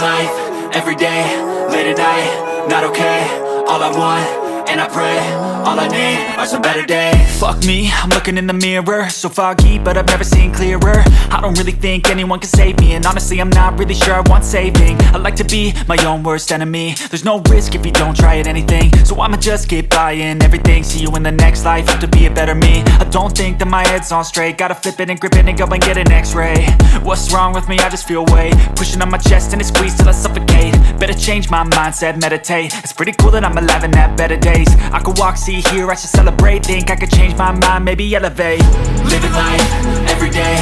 Living life, everyday, late at night, not okay. All I want, and I pray, all I need are some better days. Fuck me, I'm looking in the mirror, so foggy, but I've never seen clearer. I don't really think anyone can save me, and honestly I'm not really sure I want saving. I like to be my own worst enemy. There's no risk if you don't try at anything, so I'ma just keep buying everything. See you in the next life, have to be a better me. I don't think that my head's on straight, gotta flip it and grip it and go and get an x-ray. What's wrong with me? I just feel weight pushing on my chest and it squeezes till I suffocate. Better change my mindset, meditate. It's pretty cool that I'm alive and have better days. I could walk, see, hear, I should celebrate. Think I could change my mind, maybe elevate. Living life, everyday,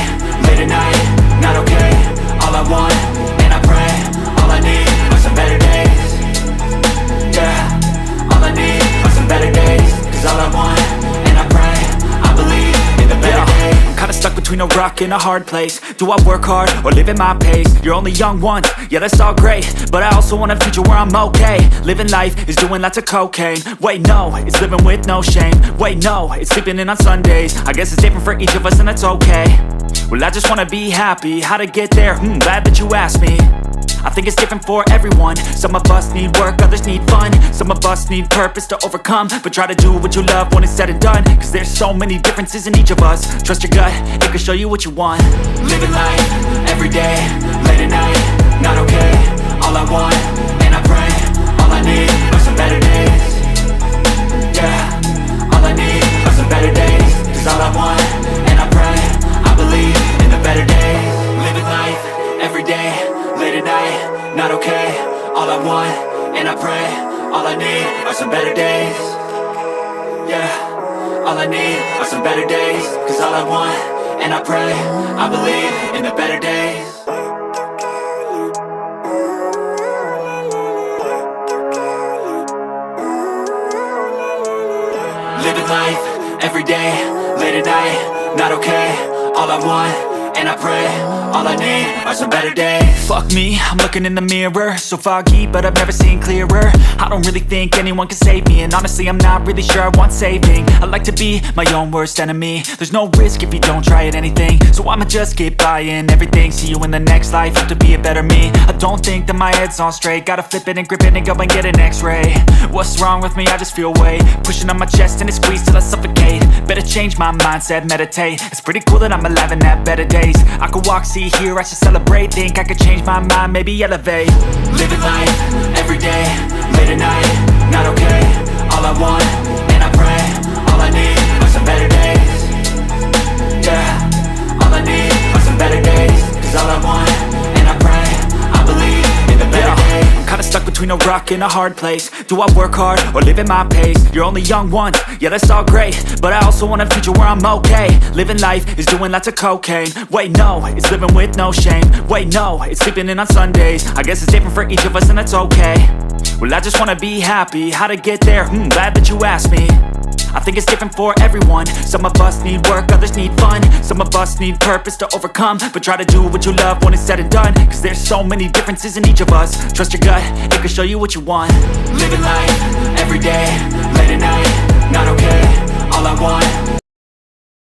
late at night, not okay. All I want, and I pray, all I need are some better days. Yeah, all I need are some better days. Cause all I want, and I pray, I believe in the better days. I'm kinda stuck between a rock and a hard place. Do I work hard or live at my pace? You're only young once, yeah that's all great, but I also want a future where I'm okay. Living life is doing lots of cocaine. Wait no, it's living with no shame. Wait no, it's sleeping in on Sundays. I guess it's different for each of us and that's okay. Well I just wanna be happy, how to get there? Glad that you asked me. I think it's different for everyone. Some of us need work, others need fun. Some of us need purpose to overcome. But try to do what you love when it's said and done. Cause there's so many differences in each of us. Trust your gut, it can show you what you want. Living life, everyday, late at night, not okay. All I want, and I pray, all I need are some better days. Yeah, all I need are some better days. Cause all I want, and I pray, I believe in the better days. Living life, everyday, late at night, not okay. All I want, and I pray, all I need are some better days. Yeah, all I need are some better days. Cause all I want, and I pray, I believe in the better days. Living life, everyday, late at night, not okay. All I want, and I pray, all I need are some better days. Fuck me, I'm looking in the mirror, so foggy, but I've never seen clearer. I don't really think anyone can save me, and honestly I'm not really sure I want saving. I like to be my own worst enemy. There's no risk if you don't try at anything, so I'ma just keep buying everything. See you in the next life, have to be a better me. I don't think that my head's on straight, gotta flip it and grip it and go and get an x-ray. What's wrong with me? I just feel weight pushing on my chest and it squeezes till I suffocate. Better change my mindset, meditate. It's pretty cool that I'm alive and have better days. I could walk, see, hear, I should celebrate. Think I could change my mind, maybe elevate. Living life, everyday, late at night, not okay. All I want, and I pray, all I need are some better days. Yeah, all I need are some better days. Cause all I want, and I pray, I believe in the better days. I'm kinda stuck between a rock and a hard place. Do I work hard or live at my pace? You're only young once, yeah that's all great, but I also want a future where I'm okay. Living life is doing lots of cocaine. Wait no, it's living with no shame. Wait no, it's sleeping in on Sundays. I guess it's different for each of us and that's okay. Well I just wanna be happy, how to get there? Glad that you asked me. I think it's different for everyone. Some of us need work, others need fun. Some of us need purpose to overcome. But try to do what you love when it's said and done. Cause there's so many differences in each of us. Trust your gut, it can show you what you want. Living life, everyday, late at night, not okay. All I want,